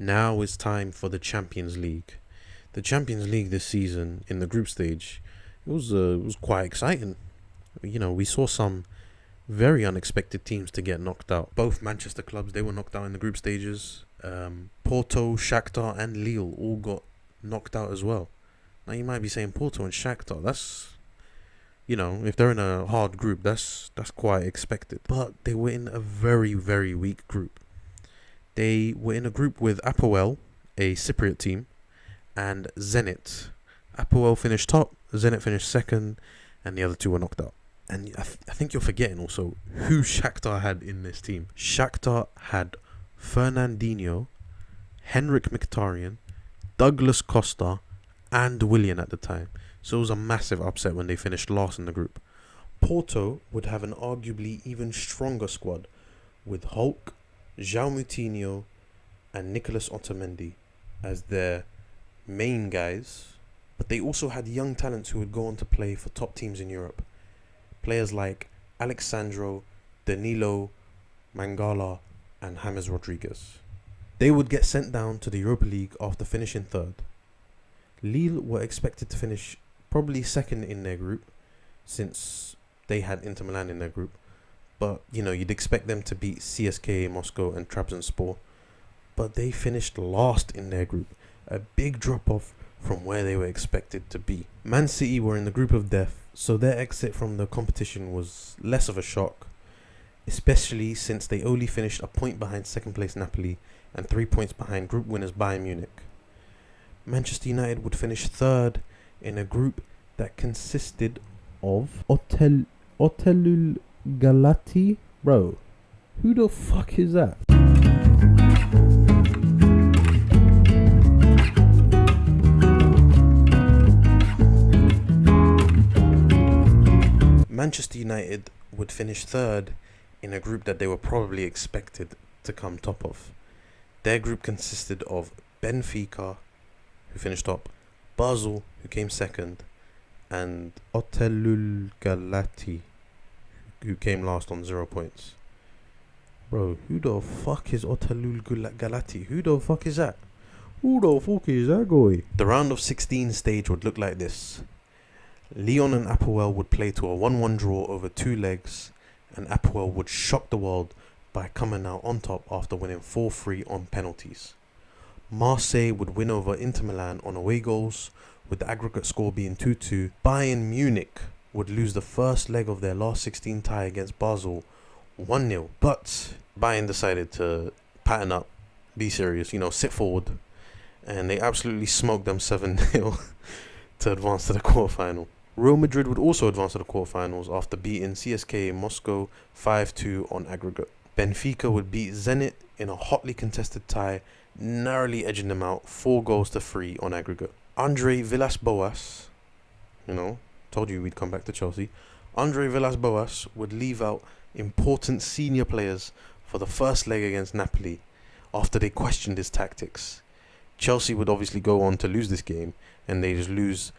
Now it's time for the Champions League. The Champions League this season in the group stage, it was quite exciting. We saw some very unexpected teams to get knocked out. Both Manchester clubs, they were knocked out in the group stages. Porto, Shakhtar and Lille all got knocked out as well. Now you might be saying Porto and Shakhtar, that's if they're in a hard group, that's quite expected. But they were in a very, very weak group. They were in a group with Apoel, a Cypriot team, and Zenit. Apoel finished top, Zenit finished second, and the other two were knocked out. And I think you're forgetting also who Shakhtar had in this team. Shakhtar had Fernandinho, Henrik Mkhitaryan, Douglas Costa, and Willian at the time. So it was a massive upset when they finished last in the group. Porto would have an arguably even stronger squad with Hulk, João Moutinho, and Nicolas Otamendi as their main guys. But they also had young talents who would go on to play for top teams in Europe. Players like Alexandro, Danilo, Mangala, and James Rodriguez. They would get sent down to the Europa League after finishing third. Lille were expected to finish probably second in their group, since they had Inter Milan in their group. But, you'd expect them to beat CSKA Moscow and Trabzonspor. But they finished last in their group, a big drop-off from where they were expected to be. Man City were in the group of death, so their exit from the competition was less of a shock, especially since they only finished a point behind second place Napoli and 3 points behind group winners Bayern Munich. Manchester United would finish third in a group that consisted of Otelul Galati. Bro, who the fuck is that? Manchester United would finish third in a group that they were probably expected to come top of. Their group consisted of Benfica, who finished top, Basel, who came second, and Otelul Galati, who came last on 0 points. Bro, who the fuck is Otelul Galati? Who the fuck is that? Who the fuck is that guy? The round of 16 stage would look like this. Lyon and Apoel would play to a 1-1 draw over 2 legs, and Apoel would shock the world by coming out on top after winning 4-3 on penalties. Marseille would win over Inter Milan on away goals, with the aggregate score being 2-2. Bayern Munich would lose the first leg of their last 16 tie against Basel 1-0. But Bayern decided to pattern up, be serious, sit forward, and they absolutely smoked them 7-0 to advance to the quarterfinal. Real Madrid would also advance to the quarterfinals after beating CSKA Moscow 5-2 on aggregate. Benfica would beat Zenit in a hotly contested tie, narrowly edging them out 4-3 on aggregate. Andre Villas-Boas, told you we'd come back to Chelsea. Andre Villas-Boas would leave out important senior players for the first leg against Napoli after they questioned his tactics. Chelsea would obviously go on to lose this game, and they just lose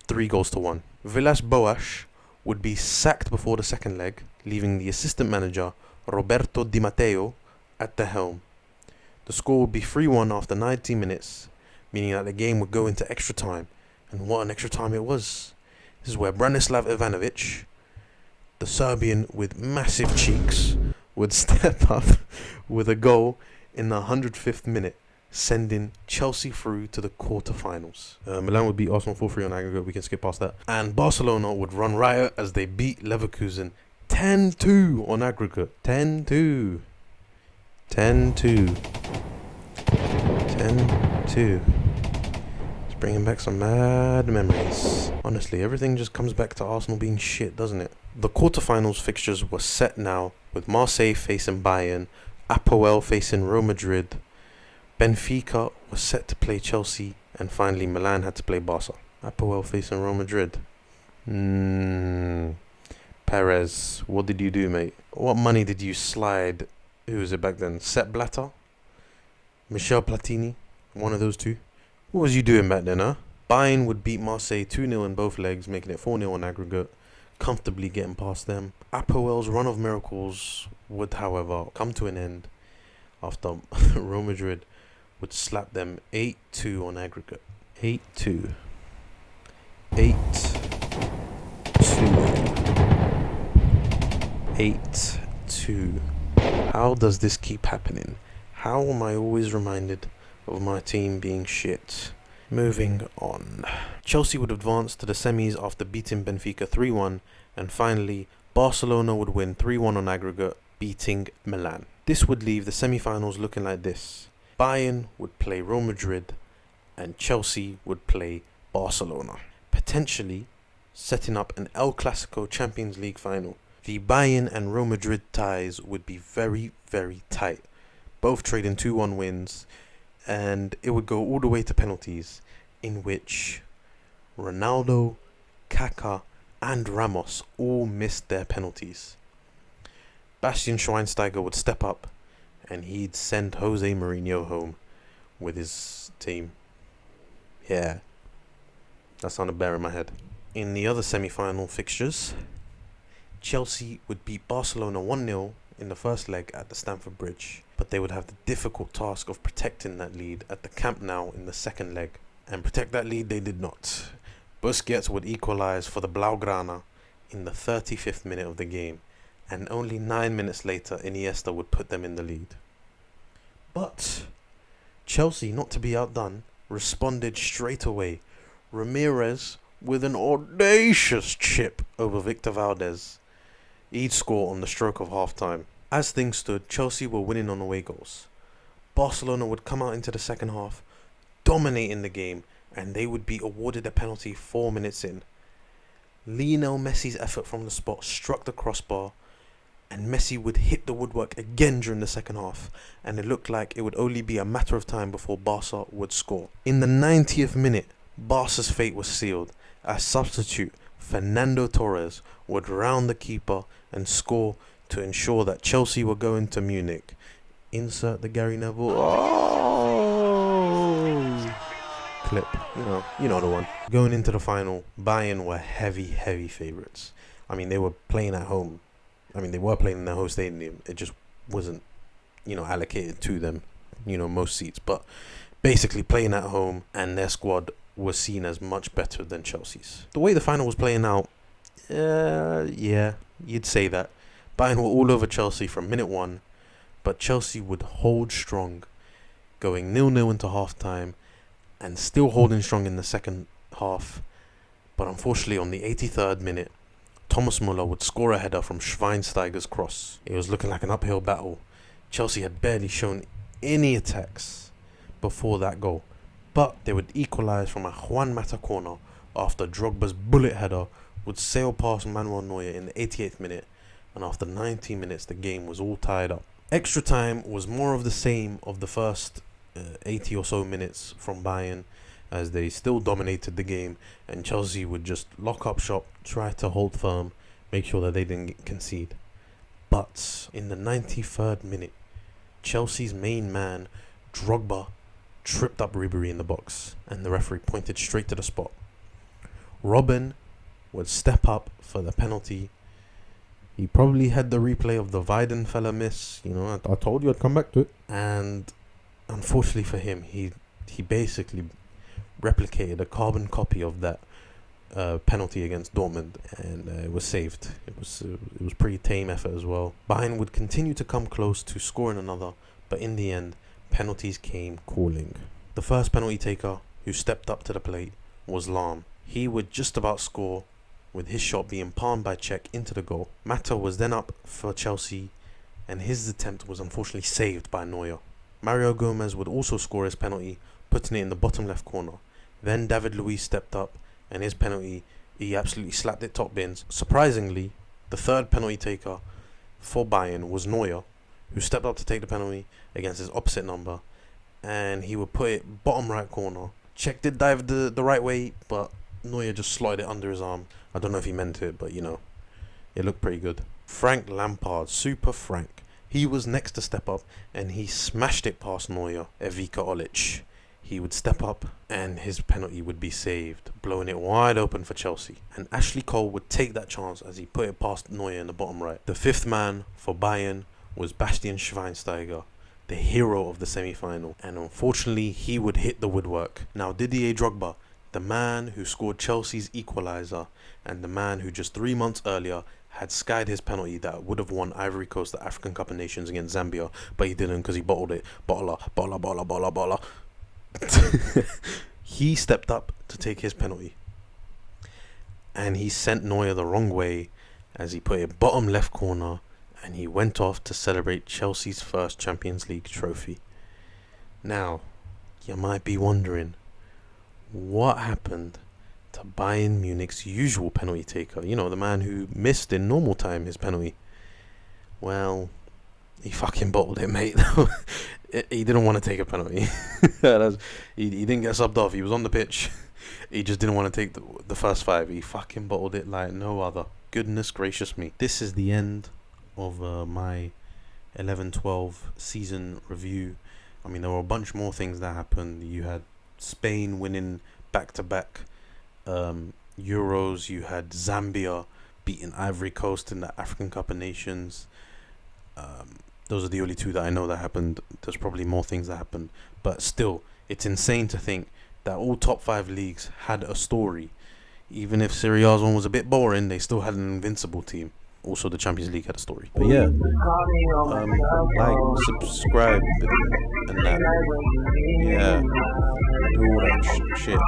3-1. Villas-Boas would be sacked before the second leg, leaving the assistant manager Roberto Di Matteo at the helm. The score would be 3-1 after 90 minutes, meaning that the game would go into extra time. And what an extra time it was. This is where Branislav Ivanovic, the Serbian with massive cheeks, would step up with a goal in the 105th minute, sending Chelsea through to the quarterfinals. Milan would beat Arsenal 4-3 on aggregate, we can skip past that. And Barcelona would run riot as they beat Leverkusen 10-2 on aggregate. 10-2. 10-2. 10-2. It's bringing back some mad memories. Honestly, everything just comes back to Arsenal being shit, doesn't it? The quarterfinals fixtures were set now, with Marseille facing Bayern, Apoel facing Real Madrid, Benfica was set to play Chelsea, and finally Milan had to play Barca. Apoel facing Real Madrid. Perez, what did you do, mate? What money did you slide? Who was it back then? Sepp Blatter? Michel Platini? One of those two? What was you doing back then, huh? Bayern would beat Marseille 2-0 in both legs, making it 4-0 on aggregate, comfortably getting past them. Apoel's run of miracles would, however, come to an end after Real Madrid would slap them 8-2 on aggregate. 8-2. 8-2. 8-2. How does this keep happening? How am I always reminded of my team being shit? Moving on. Chelsea would advance to the semis after beating Benfica 3-1, and finally Barcelona would win 3-1 on aggregate, beating Milan. This would leave the semi-finals looking like this. Bayern would play Real Madrid and Chelsea would play Barcelona, potentially setting up an El Clasico Champions League final. The Bayern and Real Madrid ties would be very, very tight, both trading 2-1 wins, and it would go all the way to penalties, in which Ronaldo, Kaká and Ramos all missed their penalties. Bastian Schweinsteiger would step up and he'd send Jose Mourinho home with his team. Yeah, that sounded better in my head. In the other semi-final fixtures, Chelsea would beat Barcelona 1-0 in the first leg at the Stamford Bridge, but they would have the difficult task of protecting that lead at the Camp Nou in the second leg. And protect that lead they did not. Busquets would equalise for the Blaugrana in the 35th minute of the game, and only 9 minutes later Iniesta would put them in the lead. But Chelsea, not to be outdone, responded straight away. Ramirez with an audacious chip over Victor Valdez. He'd score on the stroke of half-time. As things stood, Chelsea were winning on away goals. Barcelona would come out into the second half, dominating the game, and they would be awarded a penalty 4 minutes in. Lionel Messi's effort from the spot struck the crossbar, and Messi would hit the woodwork again during the second half, and it looked like it would only be a matter of time before Barca would score. In the 90th minute, Barca's fate was sealed as substitute Fernando Torres would round the keeper and score to ensure that Chelsea were going to Munich. Insert the Gary Neville clip. You know the one. Going into the final, Bayern were heavy favourites. I mean, they were playing at home. They were playing in their home stadium. It just wasn't, allocated to them, most seats. But basically playing at home, and their squad was seen as much better than Chelsea's. The way the final was playing out, yeah, you'd say that. Bayern were all over Chelsea from minute one, but Chelsea would hold strong, going 0-0 into half-time, and still holding strong in the second half. But unfortunately, on the 83rd minute, Thomas Müller would score a header from Schweinsteiger's cross. It was looking like an uphill battle. Chelsea had barely shown any attacks before that goal, but they would equalise from a Juan Mata corner after Drogba's bullet header would sail past Manuel Neuer in the 88th minute, and after 90 minutes the game was all tied up. Extra time was more of the same of the first 80 or so minutes from Bayern, as they still dominated the game, and Chelsea would just lock up shop, try to hold firm, make sure that they didn't concede. But in the 93rd minute, Chelsea's main man, Drogba, tripped up Ribery in the box, and the referee pointed straight to the spot. Robben would step up for the penalty. He probably had the replay of the Weidenfeller miss. I told you I'd come back to it. And unfortunately for him, he basically replicated a carbon copy of that penalty against Dortmund, and it was saved. It was pretty tame effort as well. Bayern would continue to come close to scoring another, but in the end, penalties came calling. The first penalty taker who stepped up to the plate was Lahm. He would just about score, with his shot being palmed by Cech into the goal. Mata was then up for Chelsea, and his attempt was unfortunately saved by Neuer. Mario Gomez would also score his penalty, putting it in the bottom left corner. Then David Luiz stepped up, and his penalty, he absolutely slapped it top bins. Surprisingly, the third penalty taker for Bayern was Neuer, who stepped up to take the penalty against his opposite number, and he would put it bottom right corner. Cech did dive the right way, but Neuer just slotted it under his arm. I don't know if he meant it, but it looked pretty good. Frank Lampard, Super Frank, he was next to step up, and he smashed it past Neuer, Ivica Olic. He would step up, and his penalty would be saved, blowing it wide open for Chelsea. And Ashley Cole would take that chance as he put it past Neuer in the bottom right. The fifth man for Bayern was Bastian Schweinsteiger, the hero of the semi-final, and unfortunately he would hit the woodwork. Now Didier Drogba, the man who scored Chelsea's equaliser and the man who just 3 months earlier had skied his penalty that would have won Ivory Coast the African Cup of Nations against Zambia, but he didn't because he bottled it. Bottler. He stepped up to take his penalty, and he sent Neuer the wrong way as he put it bottom left corner, and he went off to celebrate Chelsea's first Champions League trophy. Now, you might be wondering, what happened to Bayern Munich's usual penalty taker? You know, the man who missed in normal time his penalty. Well, he fucking bottled it, mate. He didn't want to take a penalty. He didn't get subbed off. He was on the pitch. He just didn't want to take the first 5. He fucking bottled it like no other. Goodness gracious me. This is the end of my 11-12 season review. I mean, there were a bunch more things that happened. You had Spain winning back-to-back Euros. You had Zambia beating Ivory Coast in the African Cup of Nations. Those are the only 2 that I know that happened. There's probably more things that happened, but still, it's insane to think that all top 5 leagues had a story. Even if Serie A's one was a bit boring, they still had an invincible team. Also, the Champions League had a story. But yeah, like, subscribe, and that. Yeah, do all that shit.